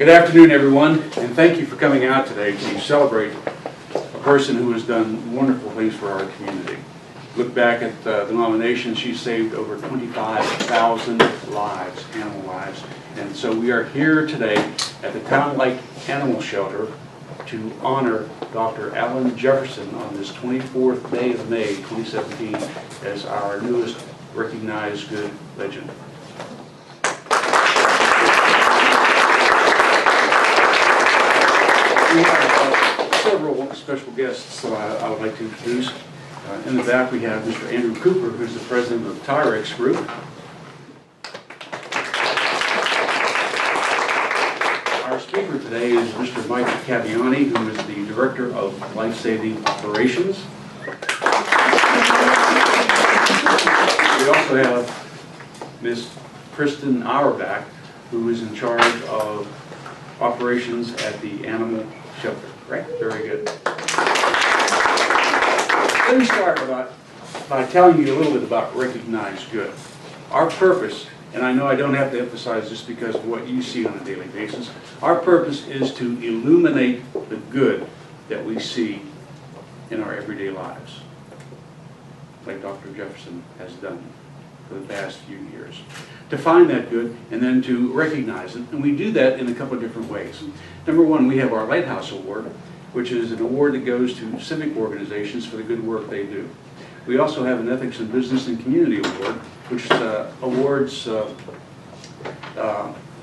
Good afternoon, everyone, and thank you for coming out today to celebrate a person who has done wonderful things for our community. Look back at the nomination, she saved over 25,000 lives, animal lives. And so we are here today at the Town Lake Animal Shelter to honor Dr. Alan Jefferson on this 24th day of May 2017 as our newest recognized good legend. We have several special guests I would like to introduce. In the back we have Mr. Andrew Cooper, who's the president of the Tyrex Group. Our speaker today is Mr. Mike Caviani, who is the director of life-saving operations. We also have Ms. Kristen Auerbach, who is in charge of operations at the animal shelter. Right? Very good. Let me start by telling you a little bit about recognized good. Our purpose, and I know I don't have to emphasize this because of what you see on a daily basis, our purpose is to illuminate the good that we see in our everyday lives, like Dr. Jefferson has done for the past few years. To find that good and then to recognize it, and we do that in a couple of different ways. Number one, we have our Lighthouse Award, which is an award that goes to civic organizations for the good work they do. We also have an Ethics in Business and Community Award, which awards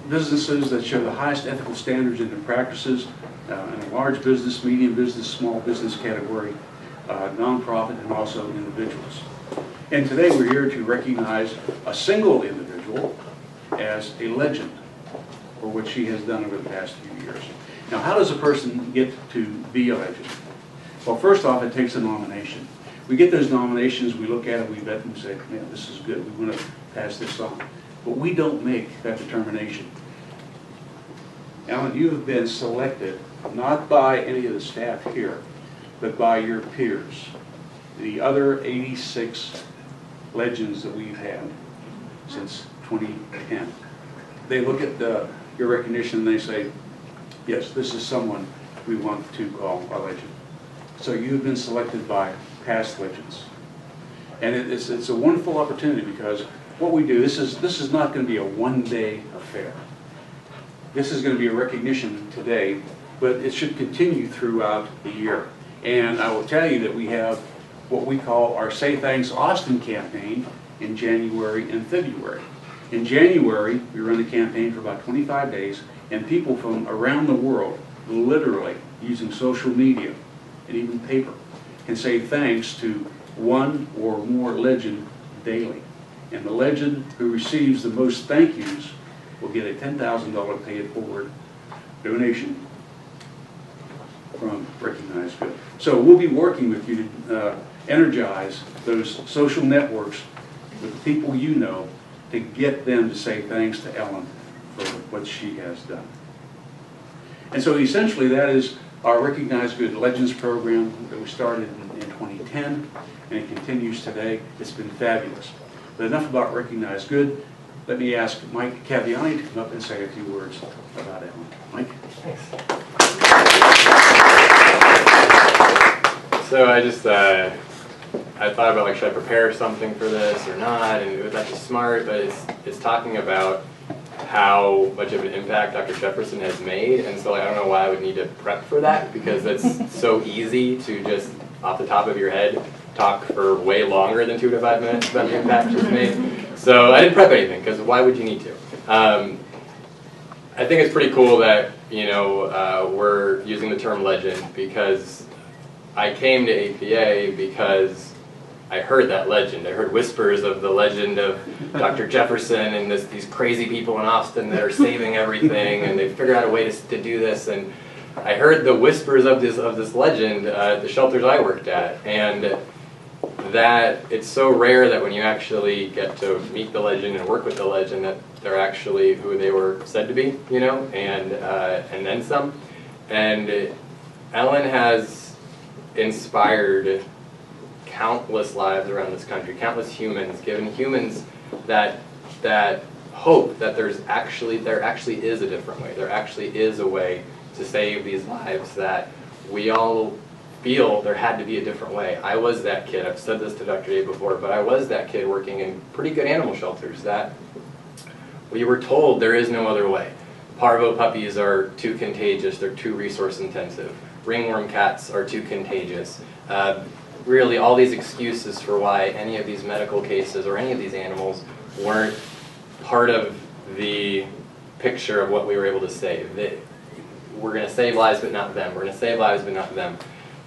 businesses that show the highest ethical standards in their practices in a large business, medium business, small business category, nonprofit, and also individuals. And today we're here to recognize a single individual as a legend for what she has done over the past few years. Now, how does a person get to be a legend? Well, first off, it takes a nomination. We get those nominations, we look at it, we vet them and say, man, this is good, we want to pass this on. But we don't make that determination. Alan, you have been selected not by any of the staff here, but by your peers, the other 86 legends that we've had since 2010. They look at your recognition and they say, yes, this is someone we want to call a legend. So you've been selected by past legends. And it's a wonderful opportunity because what we do, this is not going to be a one-day affair. This is going to be a recognition today, but it should continue throughout the year. And I will tell you that we have what we call our Say Thanks Austin campaign in January and February. In January, we run the campaign for about 25 days, and people from around the world, literally using social media and even paper, can say thanks to one or more legend daily. And the legend who receives the most thank yous will get a $10,000 pay it forward donation from Recognized Good. So we'll be working with you to energize those social networks with the people you know to get them to say thanks to Ellen for what she has done. And so essentially that is our Recognized Good Legends program that we started in 2010, and it continues today. It's been fabulous. But enough about Recognized Good. Let me ask Mike Caviani to come up and say a few words about Ellen. Mike? Thanks. So I thought about, like, should I prepare something for this or not, and it was actually smart, but it's talking about how much of an impact Dr. Jefferson has made, and so, like, I don't know why I would need to prep for that, because it's so easy to just, off the top of your head, talk for way longer than 2 to 5 minutes about the impact she's made. So I didn't prep anything, because why would you need to? I think it's pretty cool that, you know, we're using the term legend, because I came to APA because I heard that legend. I heard whispers of the legend of Dr. Jefferson and these crazy people in Austin that are saving everything, and they figured out a way to do this. And I heard the whispers of this legend at the shelters I worked at, and that it's so rare that when you actually get to meet the legend and work with the legend that they're actually who they were said to be, you know, and then some. And Ellen has inspired countless lives around this country, countless humans, given humans that hope that there actually is a different way. There actually is a way to save these lives, that we all feel there had to be a different way. I was that kid. I've said this to Dr. Day before, but I was that kid working in pretty good animal shelters that we were told there is no other way. Parvo puppies are too contagious. They're too resource intensive. Ringworm cats are too contagious. Really, all these excuses for why any of these medical cases or any of these animals weren't part of the picture of what we were able to save. We're going to save lives, but not them. We're going to save lives, but not them.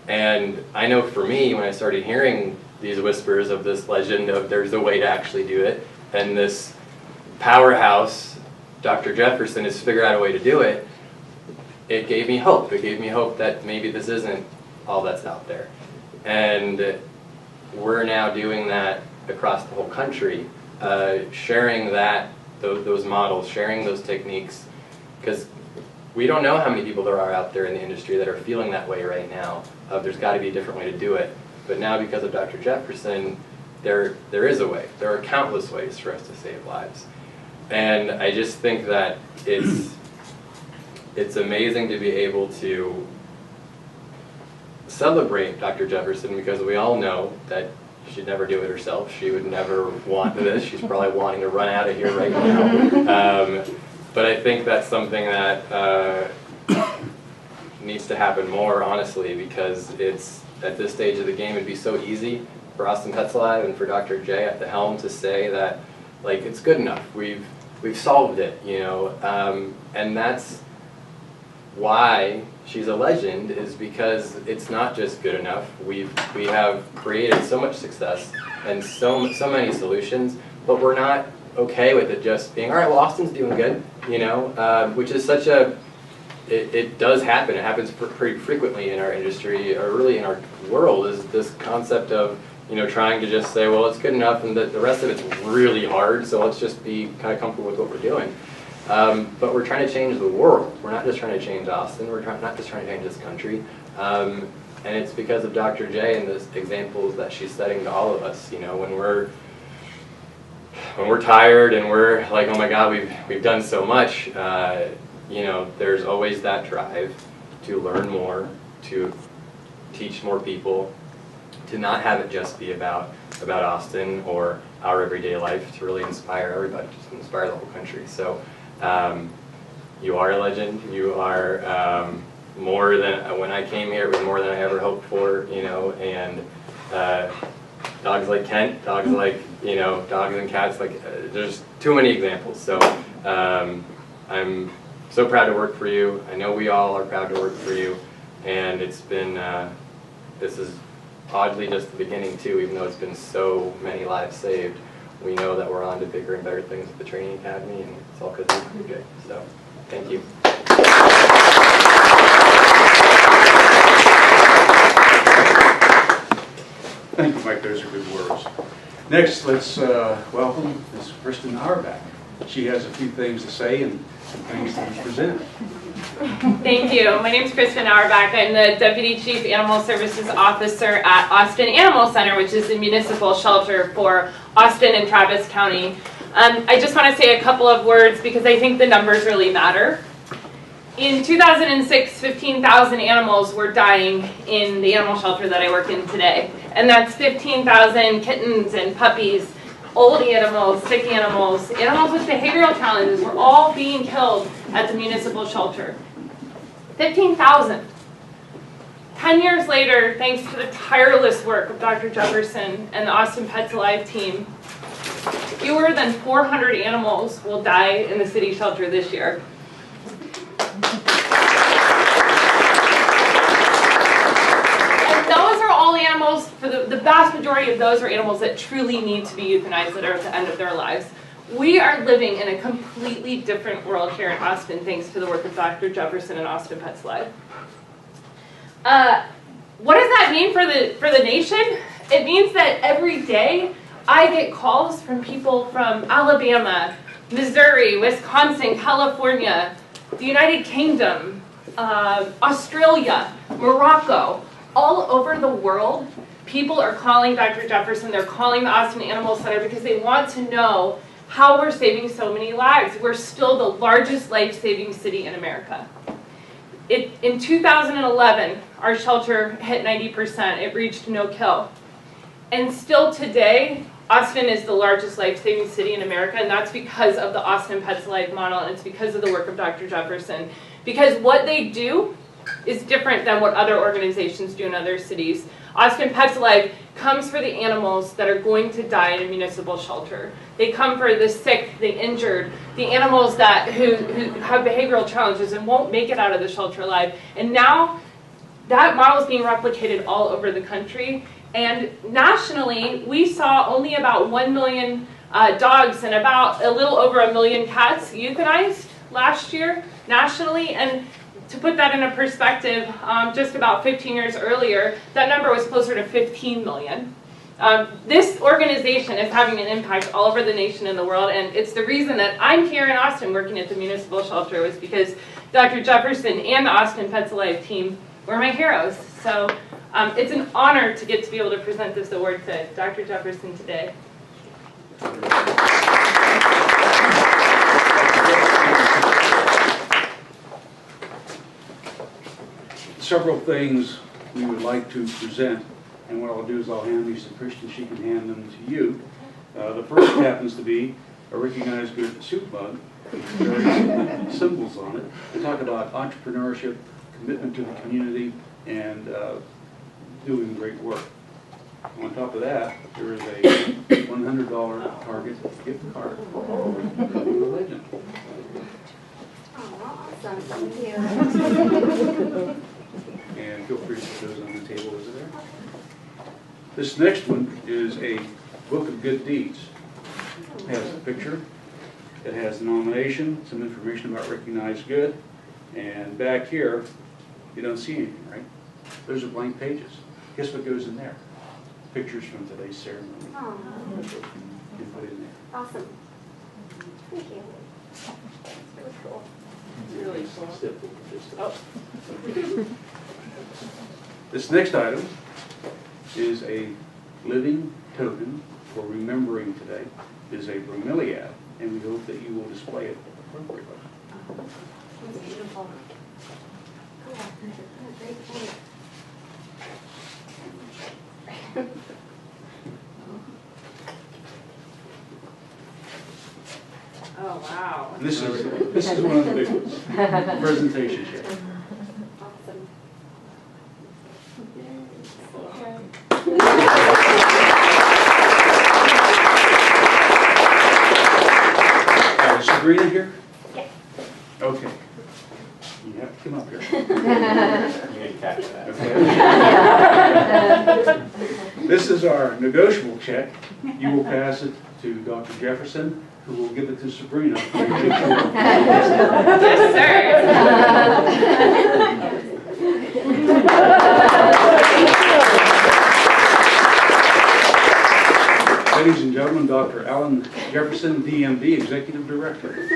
And I know for me, when I started hearing these whispers of this legend of there's a way to actually do it, and this powerhouse, Dr. Jefferson, has figured out a way to do it, it gave me hope. It gave me hope that maybe this isn't all that's out there. And we're now doing that across the whole country, sharing those models, sharing those techniques, because we don't know how many people there are out there in the industry that are feeling that way right now. There's got to be a different way to do it. But now, because of Dr. Jefferson, there is a way. There are countless ways for us to save lives. And I just think that it's amazing to be able to celebrate Dr. Jefferson, because we all know that she'd never do it herself. She would never want this. She's probably wanting to run out of here right now. But I think that's something that needs to happen more, honestly, because it's at this stage of the game, it'd be so easy for Austin Pets Alive and for Dr. J at the helm to say that, like, it's good enough. We've solved it, you know, and that's why she's a legend, is because it's not just good enough. We have created so much success and so many solutions, but we're not okay with it just being, all right, well, Austin's doing good, you know, which is such a, it does happen. It happens pretty frequently in our industry, or really in our world, is this concept of, you know, trying to just say, well, it's good enough, and the rest of it's really hard, so let's just be kind of comfortable with what we're doing. But we're trying to change the world. We're not just trying to change Austin. We're not just trying to change this country. And it's because of Dr. J and the examples that she's setting to all of us. You know, when we're tired and we're like, oh my God, we've done so much. You know, there's always that drive to learn more, to teach more people, to not have it just be about Austin or our everyday life, to really inspire everybody, to inspire the whole country. So you are a legend. You are more than, when I came here, it was more than I ever hoped for, you know, and dogs like Kent, dogs like, you know, dogs and cats, like, there's too many examples. So I'm so proud to work for you. I know we all are proud to work for you, and it's been, this is oddly just the beginning too, even though it's been so many lives saved. We know that we're on to bigger and better things at the Training Academy, and it's all because of you, Jay. So, thank you. Thank you, Mike. Those are good words. Next, let's welcome Ms. Kristen Auerbach. She has a few things to say and some things to present. Thank you. My name is Kristen Auerbach. I'm the Deputy Chief Animal Services Officer at Austin Animal Center, which is the municipal shelter for Austin and Travis County. I just want to say a couple of words because I think the numbers really matter. In 2006, 15,000 animals were dying in the animal shelter that I work in today. And that's 15,000 kittens and puppies, old animals, sick animals, animals with behavioral challenges were all being killed at the municipal shelter. 15,000. 10 years later, thanks to the tireless work of Dr. Jefferson and the Austin Pets Alive team, fewer than 400 animals will die in the city shelter this year. And those are all animals, for the vast majority of those are animals that truly need to be euthanized, that are at the end of their lives. We are living in a completely different world here in Austin thanks to the work of Dr. Jefferson and Austin Pets Alive. What does that mean for the nation? It means that every day I get calls from people from Alabama, Missouri, Wisconsin, California, the United Kingdom, Australia, Morocco, all over the world. People are calling Dr. Jefferson, they're calling the Austin Animal Center because they want to know how we're saving so many lives. We're still the largest life-saving city in America. In 2011, our shelter hit 90%. It reached no kill. And still today, Austin is the largest life-saving city in America, and that's because of the Austin Pets Alive model, and it's because of the work of Dr. Jefferson. Because what they do is different than what other organizations do in other cities. Austin Pets Alive comes for the animals that are going to die in a municipal shelter. They come for the sick, the injured, the animals who have behavioral challenges and won't make it out of the shelter alive. And now that model is being replicated all over the country. And nationally, we saw only about 1 million dogs and about a little over 1 million cats euthanized last year nationally. And to put that in a perspective, just about 15 years earlier, that number was closer to 15 million. This organization is having an impact all over the nation and the world, and it's the reason that I'm here in Austin working at the municipal shelter was because Dr. Jefferson and the Austin Pets Alive team were my heroes. So it's an honor to get to be able to present this award to Dr. Jefferson today. Several things we would like to present, and what I'll do is I'll hand these to Christian. She can hand them to you. The first happens to be a recognized good soup mug with various symbols on it to talk about entrepreneurship, commitment to the community, and doing great work. On top of that, there is a $100 Target gift card for becoming a legend. Oh, awesome. Thank you. And feel free to put those on the table over there. This next one is a book of good deeds. It has a picture. It has the nomination, some information about recognized good, and back here, you don't see anything, right? Those are blank pages. Guess what goes in there? Pictures from today's ceremony. Oh, That's what you put in there. awesome. Thank you. That's really cool. Really cool. Simple, just- Oh. This next item is a living token for remembering today. It is a bromeliad, and we hope that you will display it appropriately. That's beautiful. Cool. Great point. Oh, wow. And this is one of the big ones. Presentation check. Awesome. Is Sabrina here? Yes. Okay. You have to come up here. You need to catch that. Okay. This is our negotiable check. You will pass it to Dr. Jefferson, who will give it to Sabrina. Yes, sir. Ladies and gentlemen, Dr. Alan Jefferson, DMD, Executive Director.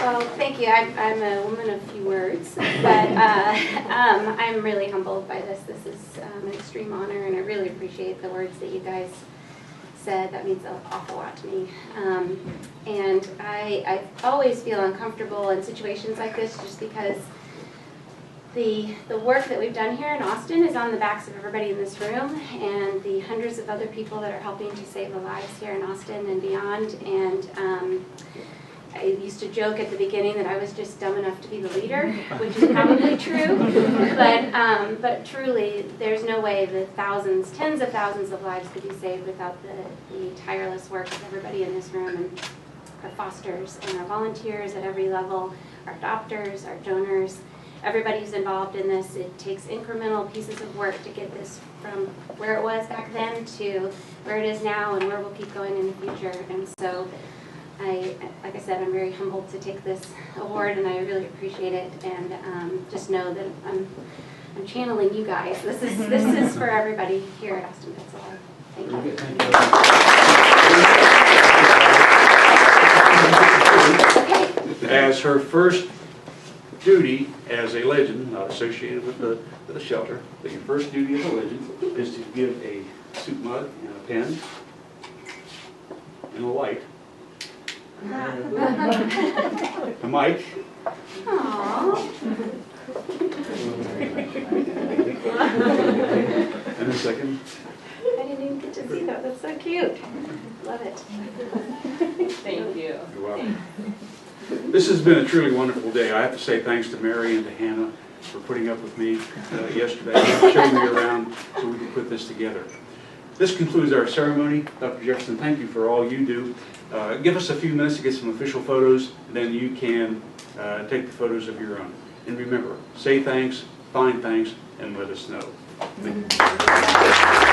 Well, thank you. I'm a woman of few words, but I'm really humbled by this. This is an extreme honor, and I really appreciate the words that you guys said. That means an awful lot to me. And I always feel uncomfortable in situations like this just because the work that we've done here in Austin is on the backs of everybody in this room and the hundreds of other people that are helping to save the lives here in Austin and beyond. And I used to joke at the beginning that I was just dumb enough to be the leader, which is probably true. But truly, there's no way that thousands, tens of thousands of lives could be saved without the tireless work of everybody in this room and our fosters and our volunteers at every level, our adopters, our donors. Everybody who's involved in this. It takes incremental pieces of work to get this from where it was back then to where it is now and where we'll keep going in the future. And so, like I said, I'm very humbled to take this award, and I really appreciate it. And just know that I'm channeling you guys. This is for everybody here at Austin Pets Alive. Thank you. As her first duty as a legend, not associated with the shelter, but your first duty as a legend is to give a soup mug and a pen and a light, a mic, Aww. and a second. I didn't even get to see that. That's so cute. Love it. Thank you. You're welcome. This has been a truly wonderful day. I have to say thanks to Mary and to Hannah for putting up with me yesterday, showing me around so we could put this together. This concludes our ceremony. Dr. Jefferson, thank you for all you do. Give us a few minutes to get some official photos, and then you can take the photos of your own. And remember, say thanks, find thanks, and let us know. Thank you.